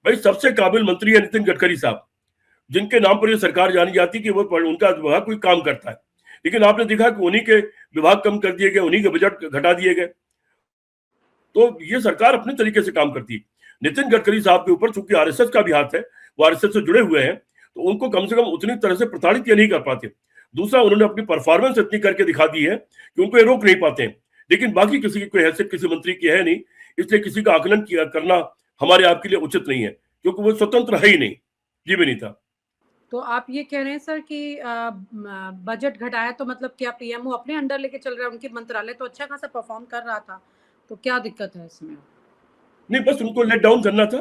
भाई सबसे काबिल मंत्री है नितिन गडकरी साहब, जिनके नाम पर ये सरकार जानी जाती कि वो उनका विभाग कोई काम करता है। लेकिन आपने देखा कि उन्हीं के विभाग कम कर दिए गए, उन्हीं के बजट घटा दिए गए। तो ये सरकार अपने तरीके से काम करती है। नितिन गडकरी साहब के ऊपर चूंकि आरएसएस का भी हाथ है, वो आरएसएस से जुड़े हुए हैं, तो उनको कम से कम उतनी तरह से प्रताड़ित ये नहीं कर पाते। दूसरा, उन्होंने अपनी परफॉर्मेंस इतनी करके दिखा दी है कि उनको ये रोक नहीं पाते हैं। लेकिन बाकी किसी की कोई हैसियत किसी मंत्री की है नहीं, इसलिए किसी का आकलन किया करना हमारे आपके लिए उचित नहीं है, क्योंकि वो स्वतंत्र है ही नहीं। जी विनीता। तो आप ये कह रहे हैं सर कि बजट घटाया तो मतलब क्या पीएमओ अपने अंडर लेके चल रहा है? उनके मंत्रालय तो अच्छा खासा परफॉर्म कर रहा था, तो क्या दिक्कत है इसमें? नहीं, बस उनको लेट डाउन करना था।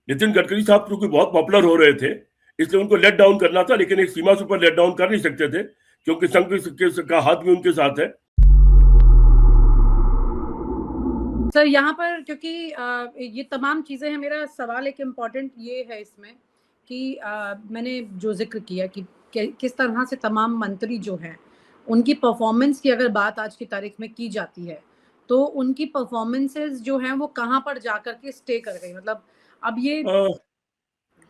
नितिन गडकरी साहब क्योंकि बहुत पॉपुलर हो रहे थे, इसलिए उनको लेट डाउन करना था, लेकिन एक सीमा से ऊपर लेट डाउन कर नहीं सकते थे, क्योंकि संघ का हाथ भी उनके साथ है। सर यहाँ पर क्योंकि ये तमाम चीजें हैं, मेरा सवाल एक इम्पॉर्टेंट ये है इसमें कि मैंने जो जिक्र किया कि किस तरह से तमाम मंत्री जो हैं उनकी परफॉर्मेंस की अगर बात आज की तारीख में की जाती है, तो उनकी परफॉर्मेंसेस जो हैं वो कहाँ पर जाकर के स्टे कर गई? मतलब अब ये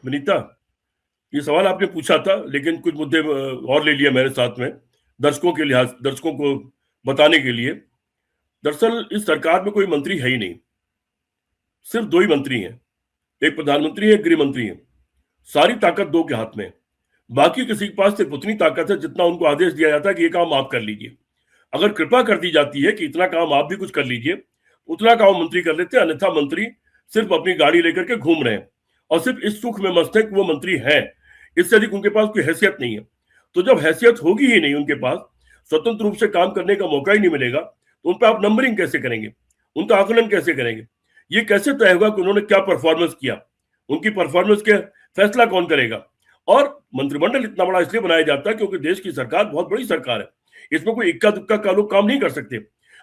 विनीता, ये सवाल आपने पूछा था, लेकिन कुछ मुद्दे और ले लिया मैंने साथ में, दर्शकों को बताने के लिए। दरअसल इस सरकार में कोई मंत्री है ही नहीं, सिर्फ दो ही मंत्री हैं, एक प्रधानमंत्री है, एक गृह मंत्री है। सारी ताकत दो के हाथ में। बाकी किसी के पास सिर्फ उतनी ताकत है जितना उनको आदेश दिया जाता है कि ये काम आप कर लीजिए। अगर कृपा कर दी जाती है कि इतना काम आप भी कुछ कर लीजिए, उतना काम मंत्री कर लेते हैं, अन्यथा मंत्री सिर्फ अपनी गाड़ी लेकर के घूम रहे हैं और सिर्फ इस सुख में मस्त है कि वो मंत्री हैं। इससे अधिक उनके पास कोई हैसियत नहीं है। तो जब हैसियत होगी ही नहीं उनके पास, स्वतंत्र रूप से काम करने का मौका ही नहीं मिलेगा, तो उन पर आप नंबरिंग कैसे करेंगे, उनका आकलन कैसे करेंगे? ये कैसे तय होगा कि उन्होंने क्या परफॉर्मेंस किया? उनकी परफॉर्मेंस के फैसला कौन करेगा? और मंत्रिमंडल इतना बड़ा इसलिए बनाया जाता है क्योंकि देश की सरकार बहुत बड़ी सरकार है, इसमें कोई इक्का दुक्का का लोग काम नहीं कर सकते।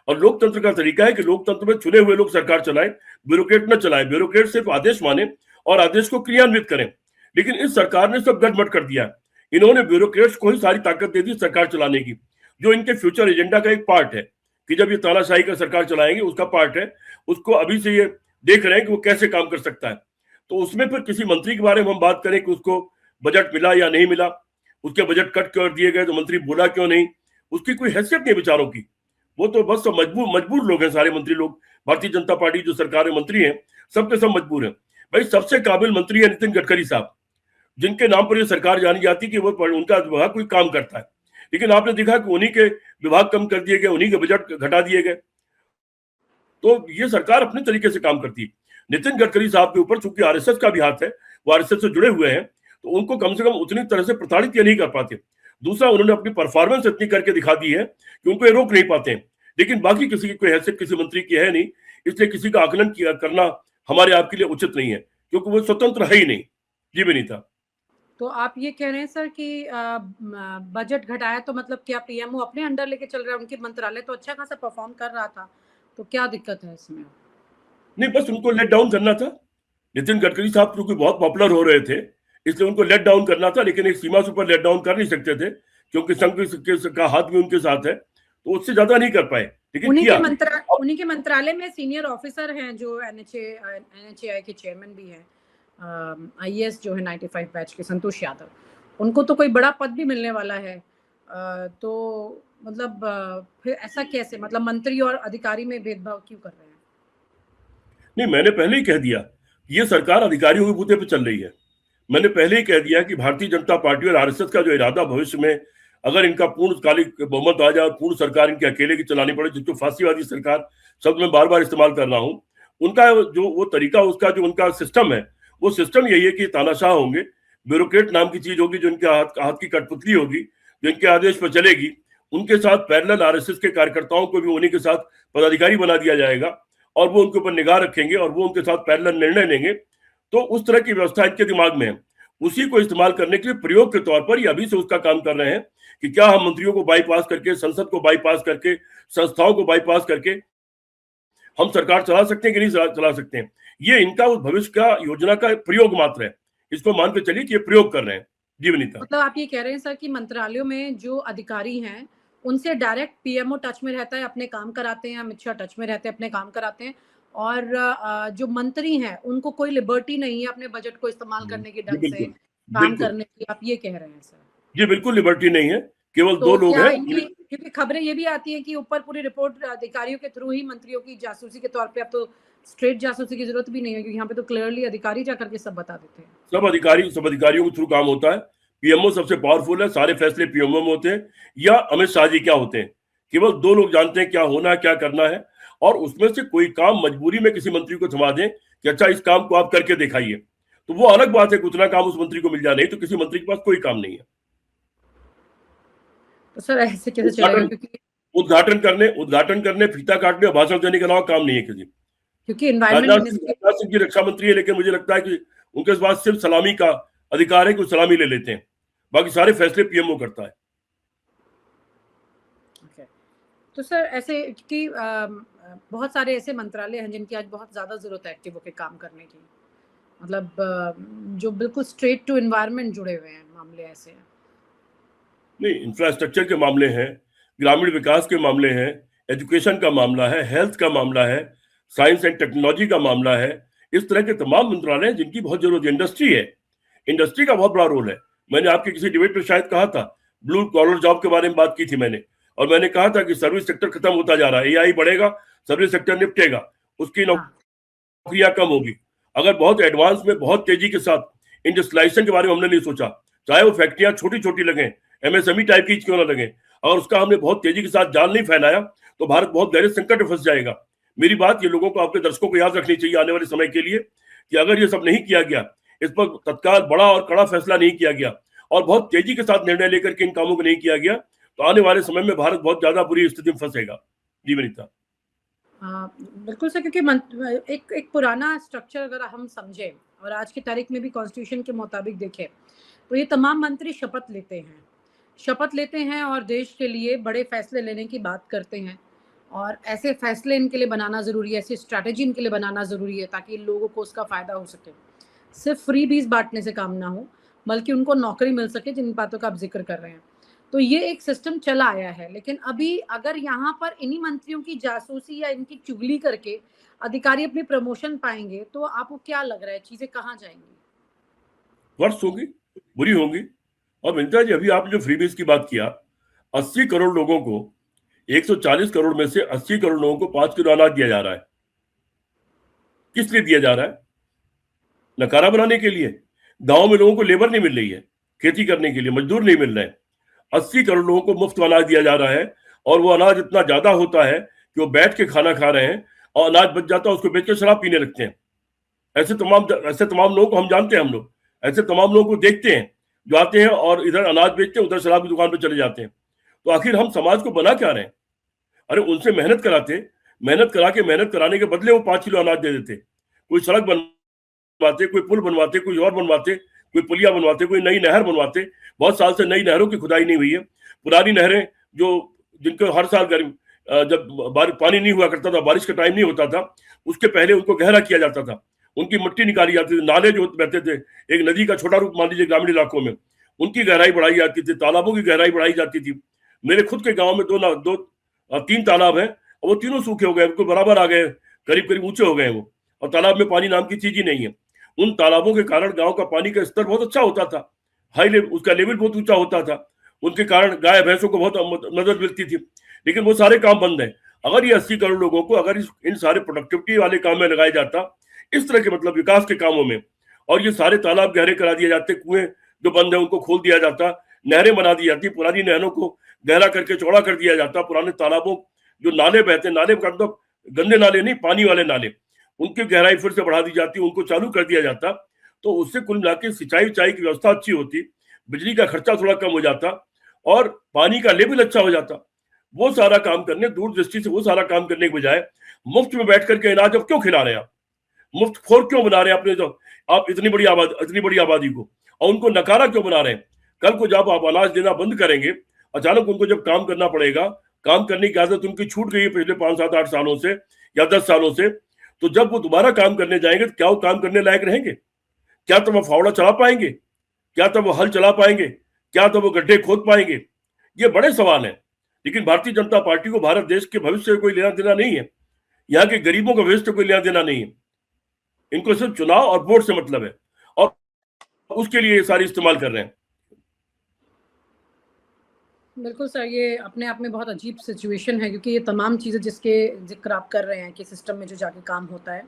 और लोकतंत्र का तरीका है कि लोकतंत्र में चुने हुए लोग सरकार चलाएं, ब्यूरोक्रेट न चलाएं। ब्यूरोक्रेट सिर्फ आदेश माने और आदेश को क्रियान्वित करें। लेकिन इस सरकार ने सब गड़बड़ कर दिया। इन्होंने ब्यूरोक्रेट्स को ही सारी ताकत दे दी सरकार चलाने की, जो इनके फ्यूचर एजेंडा का एक पार्ट है कि जब ये तानाशाही का सरकार चलाएंगे उसका पार्ट है। उसको अभी से ये देख रहे हैं कि वो कैसे काम कर सकता है। तो उसमें फिर किसी मंत्री के बारे में हम बात करें कि उसको बजट मिला या नहीं मिला, उसके बजट कट कर दिए गए तो मंत्री बोला क्यों नहीं, उसकी कोई हैसियत नहीं बेचारों की। वो तो बस मजबूर लोग हैं, सारे मंत्री लोग। भारतीय जनता पार्टी जो सरकार में मंत्री हैं, सबके सब मजबूर हैं। भाई सबसे काबिल मंत्री है नितिन गडकरी साहब, जिनके नाम पर ये सरकार जानी जाती कि वो उनका विभाग कोई काम करता है। लेकिन आपने देखा कि उन्हीं के विभाग कम कर दिए गए, उन्हीं के बजट घटा दिए गए। तो ये सरकार अपने तरीके से काम करती है। नितिन गडकरी साहब के ऊपर चूंकि आरएसएस का भी हाथ है, वो आरएसएस से जुड़े हुए हैं, तो उनको कम से कम उतनी तरह से प्रताड़ित ये नहीं कर पाते। दूसरा, उन्होंने अपनी परफॉर्मेंस इतनी करके दिखा दी है कि उनको ये रोक नहीं पाते हैं। लेकिन बाकी किसी की कोई हैसियत किसी मंत्री की है नहीं, इसलिए किसी का आकलन किया करना हमारे आपके लिए उचित नहीं है, क्योंकि वो स्वतंत्र है ही नहीं। जी विनीता। तो आप ये कह रहे हैं सर कि बजट घटाया तो मतलब क्या पीएमओ अपने अंडर लेके चल रहा है? उनके मंत्रालय तो अच्छा खासा परफॉर्म कर रहा था, तो क्या दिक्कत है इसमें? नहीं, बस उनको लेट डाउन करना था। नितिन गडकरी साहब क्योंकि बहुत पॉपुलर हो रहे थे, इसलिए उनको लेट डाउन करना था, लेकिन एक सीमा से ऊपर लेट डाउन कर नहीं सकते थे, क्योंकि संघ का हाथ भी उनके साथ है, तो उससे ज्यादा नहीं कर पाए, लेकिन किया। उन्हीं के मंत्रालय में सीनियर ऑफिसर हैं जो एनएचएआई के चेयरमैन भी हैं, आईएएस जो है 95 बैच के संतोष यादव, उनको तो कोई बड़ा पद भी मिलने वाला है। तो मतलब फिर ऐसा कैसे, मतलब मंत्री और अधिकारी में भेदभाव क्यों कर रहे हैं? नहीं, मैंने पहले ही कह दिया, ये सरकार अधिकारियों के बूते पे चल रही है। मैंने पहले ही कह दिया कि भारतीय जनता पार्टी और आरएसएस का जो इरादा भविष्य में अगर इनका पूर्णकालिक बहुमत आ जाए और पूर्ण सरकार इनकी अकेले की चलानी पड़े, जिसको फांसीवादी सरकार शब्द मैं बार बार इस्तेमाल कर रहा हूं, उनका जो वो तरीका, उसका जो उनका सिस्टम है, वो सिस्टम यही है कि तानाशाह होंगे, ब्यूरोक्रेट नाम की चीज होगी जो इनके हाथ की कठपुतली होगी, जो इनके आदेश पर चलेगी। उनके साथ पैरेलल आरएसएस के कार्यकर्ताओं को भी उन्हीं के साथ पदाधिकारी बना दिया जाएगा और वो उनके ऊपर निगाह रखेंगे और वो उनके साथ पैरेलल निर्णय लेंगे। तो उस तरह की व्यवस्था इनके दिमाग में है। उसी को इस्तेमाल करने के लिए प्रयोग के तौर पर ये अभी से उसका काम कर रहे हैं कि क्या हम मंत्रियों को बाईपास करके, संसद को बाईपास करके, संस्थाओं को बाईपास करके हम सरकार चला सकते हैं कि नहीं चला सकते हैं। ये इनका उस भविष्य का योजना का प्रयोग मात्र है। इसको मान के चलिए कि ये प्रयोग कर रहे हैं। जी विनीता। मतलब आप ये कह रहे हैं सर कि मंत्रालयों में जो अधिकारी हैं उनसे डायरेक्ट पीएमओ टच में रहता है, अपने काम कराते हैं, अमित शाह टच में रहते हैं, अपने काम कराते हैं, और जो मंत्री हैं उनको कोई लिबर्टी नहीं है अपने बजट को इस्तेमाल करने की, ढंग से बिल्कुल, काम बिल्कुल। करने की, आप ये कह रहे हैं सर? जी, बिल्कुल लिबर्टी नहीं है, केवल तो 2 लोग क्या हैं। ये, क्योंकि खबरें ये भी आती हैं कि ऊपर पूरी रिपोर्ट अधिकारियों के थ्रू ही मंत्रियों की जासूसी के तौर पे, अब तो स्ट्रेट जासूसी की जरूरत भी नहीं है, क्योंकि यहाँ पे तो क्लियरली अधिकारी जाकर के सब बता देते हैं। सब अधिकारियों के थ्रू काम होता है। पीएमओ सबसे पावरफुल है, सारे फैसले पीएमओ में होते हैं या अमित शाह जी क्या होते हैं। केवल 2 लोग जानते हैं क्या होना है, क्या करना है, और उसमें से कोई काम मजबूरी में किसी मंत्री को थमा दें कि अच्छा इस काम को आप करके दिखाइए, तो वो अलग बात है कि उतना काम उस मंत्री को मिल जाए, नहीं तो किसी मंत्री के पास कोई काम नहीं है। तो सर ऐसे कैसे चलेगा? उद्घाटन उद्घाटन करने, फीता काटने और भाषण देने के अलावा काम नहीं है किसी। क्योंकि एनवायरमेंट मिनिस्ट्री राजनाथ सिंह जी रक्षा मंत्री है, लेकिन मुझे लगता है कि उनके पास सिर्फ सलामी का अधिकार है कि वो सलामी ले लेते हैं, बाकी सारे फैसले पीएमओ करता है। तो सर ऐसे कि बहुत सारे ऐसे मंत्रालय हैं जिनकी आज बहुत ज्यादा जरूरत है एक्टिव होकर काम करने की, मतलब जो बिल्कुल स्ट्रेट टू एनवायरनमेंट जुड़े हुए हैं, मामले ऐसे हैं। नहीं, इंफ्रास्ट्रक्चर के मामले हैं, ग्रामीण विकास के मामले हैं, एजुकेशन का मामला है, हेल्थ का मामला है, साइंस एंड टेक्नोलॉजी का मामला है। इस तरह के तमाम मंत्रालय हैं जिनकी बहुत जरूरत है। इंडस्ट्री है, इंडस्ट्री का बहुत बड़ा रोल है। मैंने आपके किसी डिबेट में शायद कहा था, ब्लू कॉलर जॉब के बारे में बात की थी मैंने, और मैंने कहा था कि सर्विस सेक्टर खत्म होता जा रहा है, एआई बढ़ेगा, सर्विस सेक्टर निपटेगा, उसकी नौकरियां कम होगी। अगर बहुत एडवांस में बहुत तेजी के साथ इंडस्ट्रियलाइजेशन के बारे में हमने नहीं सोचा, चाहे वो फैक्ट्रियां छोटी छोटी लगे, एमएसएमई टाइप की क्यों ना लगे, और उसका हमने बहुत तेजी के साथ जाल नहीं फैलाया, तो भारत बहुत गहरे संकट में फंस जाएगा। मेरी बात ये लोगों को, आपके दर्शकों को याद रखनी चाहिए आने वाले समय के लिए, कि अगर ये सब नहीं किया गया, इस पर तत्काल बड़ा और कड़ा फैसला नहीं किया गया, और बहुत तेजी के साथ निर्णय लेकर के इन कामों को नहीं किया गया, तो आने वाले समय में भारत बहुत ज्यादा बुरी स्थिति में फंसेगा। जी वनिता। बिल्कुल सर, क्योंकि एक पुराना स्ट्रक्चर अगर हम समझे और आज की तारीख में भी कॉन्स्टिट्यूशन के मुताबिक देखें, तो ये तमाम मंत्री शपथ लेते हैं और देश के लिए बड़े फैसले लेने की बात करते हैं, और ऐसे फैसले इनके लिए बनाना ज़रूरी है, ऐसी स्ट्रैटेजी इनके लिए बनाना ज़रूरी है ताकि लोगों को उसका फ़ायदा हो सके। सिर्फ फ्री बीज बांटने से काम ना हो, बल्कि उनको नौकरी मिल सके, जिन बातों का आप जिक्र कर रहे हैं। तो ये एक सिस्टम चला आया है, लेकिन अभी अगर यहाँ पर इन्हीं मंत्रियों की जासूसी या इनकी चुगली करके अधिकारी अपनी प्रमोशन पाएंगे, तो आपको क्या लग रहा है चीजें कहाँ जाएंगी? वर्ष होगी, बुरी होंगी। और विनीता जी, अभी आपने जो फ्रीबीज की बात किया, 80 करोड़ लोगों को, 140 करोड़ में से 80 करोड़ लोगों को 5 किलो अनाज दिया जा रहा है। किस लिए दिया जा रहा है? नकारा बनाने के लिए। गांव में लोगों को लेबर नहीं मिल रही है, खेती करने के लिए मजदूर नहीं मिल रहे हैं। 80 करोड़ लोगों को मुफ्त अनाज दिया जा रहा है, और वो अनाज इतना ज्यादा होता है कि वो बैठ के खाना खा रहे हैं, और अनाज बच जाता है उसको बेच के शराब पीने लगते हैं। ऐसे तमाम लोगों को हम जानते हैं, हम लोग ऐसे तमाम लोगों को देखते हैं जो आते हैं और इधर अनाज बेचते हैं, उधर शराब की दुकान पर चले जाते हैं। तो आखिर हम समाज को बना क्या रहे हैं? अरे उनसे मेहनत कराते, मेहनत करा के, मेहनत कराने के बदले वो 5 किलो अनाज दे देते। कोई सड़क बनवाते, कोई पुल बनवाते, कोई और बनवाते, कोई पुलिया बनवाते, कोई नई नहर बनवाते। बहुत साल से नई नहरों की खुदाई नहीं हुई है। पुरानी नहरें जो, जिनको हर साल गर्मी, जब पानी नहीं हुआ करता था, बारिश का टाइम नहीं होता था, उसके पहले उनको गहरा किया जाता था, उनकी मिट्टी निकाली जाती थी। नाले जो बहते थे, एक नदी का छोटा रूप मान लीजिए ग्रामीण इलाकों में, उनकी गहराई बढ़ाई जाती थी, तालाबों की गहराई बढ़ाई जाती थी। मेरे खुद के गांव में 3 तालाब हैं, और वो तीनों सूखे हो गए, बिल्कुल बराबर आ गए, करीब करीब ऊंचे हो गए वो, और तालाब में पानी नाम की चीज ही नहीं है। उन तालाबों के कारण गांव का पानी का स्तर बहुत अच्छा होता था, हाई लेवल, उसका लेवल बहुत ऊंचा होता था। उनके कारण गाय भैंसों को बहुत मदद मिलती थी। लेकिन वो सारे काम बंद हैं। अगर ये 80 करोड़ लोगों को अगर इन सारे प्रोडक्टिविटी वाले काम में लगाया जाता, इस तरह के मतलब विकास के कामों में, और ये सारे तालाब गहरे करा दिए जाते, कुएं जो बंद है उनको खोल दिया जाता, नहरें बना दी जाती, पुरानी नहरों को गहरा करके चौड़ा कर दिया जाता, पुराने तालाबों जो नाले बहते, नाले का मतलब गंदे नाले नहीं, पानी वाले नाले, उनकी गहराई फिर से बढ़ा दी जाती, उनको चालू कर दिया जाता, तो उससे कुल मिला के सिंचाई उचाई की व्यवस्था अच्छी होती, बिजली का खर्चा थोड़ा कम हो जाता, और पानी का लेवल अच्छा हो जाता। वो सारा काम करने, दूरदृष्टि से वो सारा काम करने के बजाय मुफ्त में बैठ करके अनाज अब क्यों खिला रहे हैं आप? मुफ्त खोर क्यों बना रहे हैं अपने, जो आप इतनी बड़ी आबादी को, और उनको नकारा क्यों बना रहे हैं? कल को जब आप अनाज देना बंद करेंगे, अचानक उनको जब काम करना पड़ेगा, काम करने की आदत उनकी छूट गई है पिछले 5, 7, 8 सालों से या 10 सालों से, तो जब वो दोबारा काम करने जाएंगे तो क्या वो काम करने लायक रहेंगे? क्या तब वो फावड़ा चला पाएंगे? क्या तब वो हल चला पाएंगे? क्या तब वो गड्ढे खोद पाएंगे? ये बड़े सवाल हैं। लेकिन भारतीय जनता पार्टी को भारत देश के भविष्य से कोई लेना देना नहीं है। यहाँ के गरीबों का वेस्ट कोई लेना देना नहीं है, इनको सिर्फ चुनाव और वोट से मतलब है, और उसके लिए ये सारी इस्तेमाल कर रहे हैं। बिल्कुल सर, ये अपने आप में बहुत अजीब सिचुएशन है, क्योंकि ये तमाम चीज़ें जिसके जिक्र आप कर रहे हैं कि सिस्टम में जो जाके काम होता है,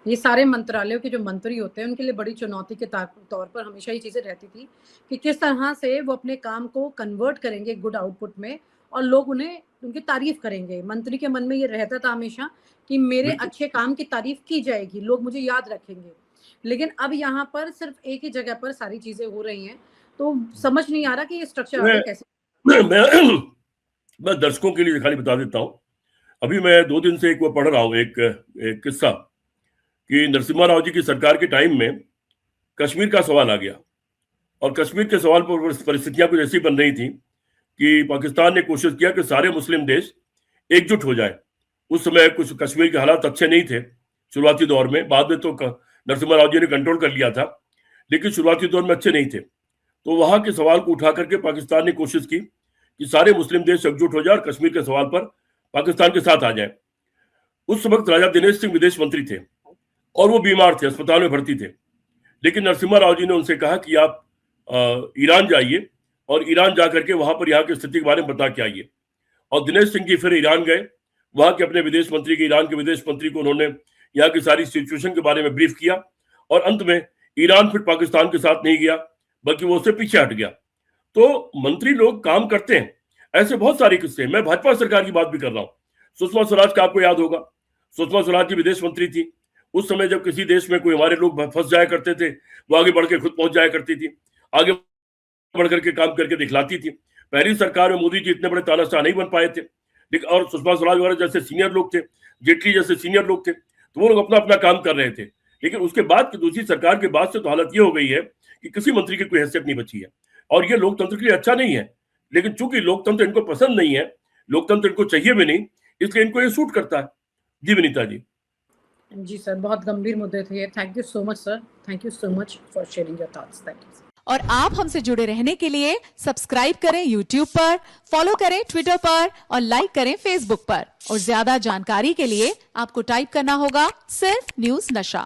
ये सारे मंत्रालयों के जो मंत्री होते हैं उनके लिए बड़ी चुनौती के तौर पर हमेशा ये चीज़ें रहती थी कि किस तरह से वो अपने काम को कन्वर्ट करेंगे गुड आउटपुट में और लोग उन्हें उनकी तारीफ करेंगे। मंत्री के मन में ये रहता था हमेशा कि मेरे बिल्कुल। अच्छे काम की तारीफ की जाएगी, लोग मुझे याद रखेंगे। लेकिन अब यहाँ पर सिर्फ एक ही जगह पर सारी चीज़ें हो रही हैं, तो समझ नहीं आ रहा कि ये स्ट्रक्चर आगे कैसे। मैं दर्शकों के लिए खाली बता देता हूँ, अभी मैं 2 दिन से एक वो पढ़ रहा हूँ, एक किस्सा कि नरसिम्हा राव जी की सरकार के टाइम में कश्मीर का सवाल आ गया, और कश्मीर के सवाल पर परिस्थितियां कुछ ऐसी बन रही थी कि पाकिस्तान ने कोशिश किया कि सारे मुस्लिम देश एकजुट हो जाए। उस समय कुछ कश्मीर के हालात अच्छे नहीं थे शुरुआती दौर में, बाद में तो नरसिम्हा राव जी ने कंट्रोल कर लिया था, लेकिन शुरुआती दौर में अच्छे नहीं थे। तो वहां के सवाल को उठा करके पाकिस्तान ने कोशिश की कि सारे मुस्लिम देश एकजुट हो जाए और कश्मीर के सवाल पर पाकिस्तान के साथ आ जाए। उस वक्त राजा दिनेश सिंह विदेश मंत्री थे और वो बीमार थे, अस्पताल में भर्ती थे, लेकिन नरसिम्हा राव जी ने उनसे कहा कि आप ईरान जाइए और ईरान जाकर के वहां पर यहाँ की स्थिति के बारे में बता के आइए। और दिनेश सिंह जी फिर ईरान गए, वहां के अपने विदेश मंत्री के, ईरान के विदेश मंत्री को उन्होंने यहाँ की सारी सिचुएशन के बारे में ब्रीफ किया, और अंत में ईरान फिर पाकिस्तान के साथ नहीं गया, बल्कि वो उससे पीछे हट गया। तो मंत्री लोग काम करते हैं, ऐसे बहुत सारे किस्से। मैं भाजपा सरकार की बात भी कर रहा हूँ। सुषमा स्वराज का आपको याद होगा, सुषमा स्वराज जी विदेश मंत्री थी। उस समय जब किसी देश में कोई हमारे लोग फंस जाया करते थे, वो आगे बढ़ के खुद पहुंच जाया करती थी, आगे बढ़ करके काम करके दिखलाती थी। पहली सरकार में मोदी जी इतने बड़े तानाशाह नहीं बन पाए थे, लेकिन और सुषमा स्वराज वगैरह जैसे सीनियर लोग थे, जेटली जैसे सीनियर लोग थे, तो वो लोग अपना अपना काम कर रहे थे। लेकिन उसके बाद की दूसरी सरकार के बाद से तो हालत ये हो गई है कि किसी मंत्री की कोई हैसियत नहीं बची है, और ये लोकतंत्र के लिए अच्छा नहीं है। लेकिन चूंकि लोकतंत्र इनको पसंद नहीं है, लोकतंत्र इनको चाहिए भी नहीं, इसलिए इनको ये सूट करता है। जी विनीता जी। जी सर, बहुत गंभीर मुद्दे थे ये। Thank you so much sir, thank you so much for sharing your thoughts. Thank you. और आप हमसे जुड़े रहने के लिए सब्सक्राइब करें YouTube पर, फॉलो करें Twitter पर और लाइक करें Facebook पर। और ज्यादा जानकारी के लिए आपको टाइप करना होगा सिर्फ न्यूज नशा।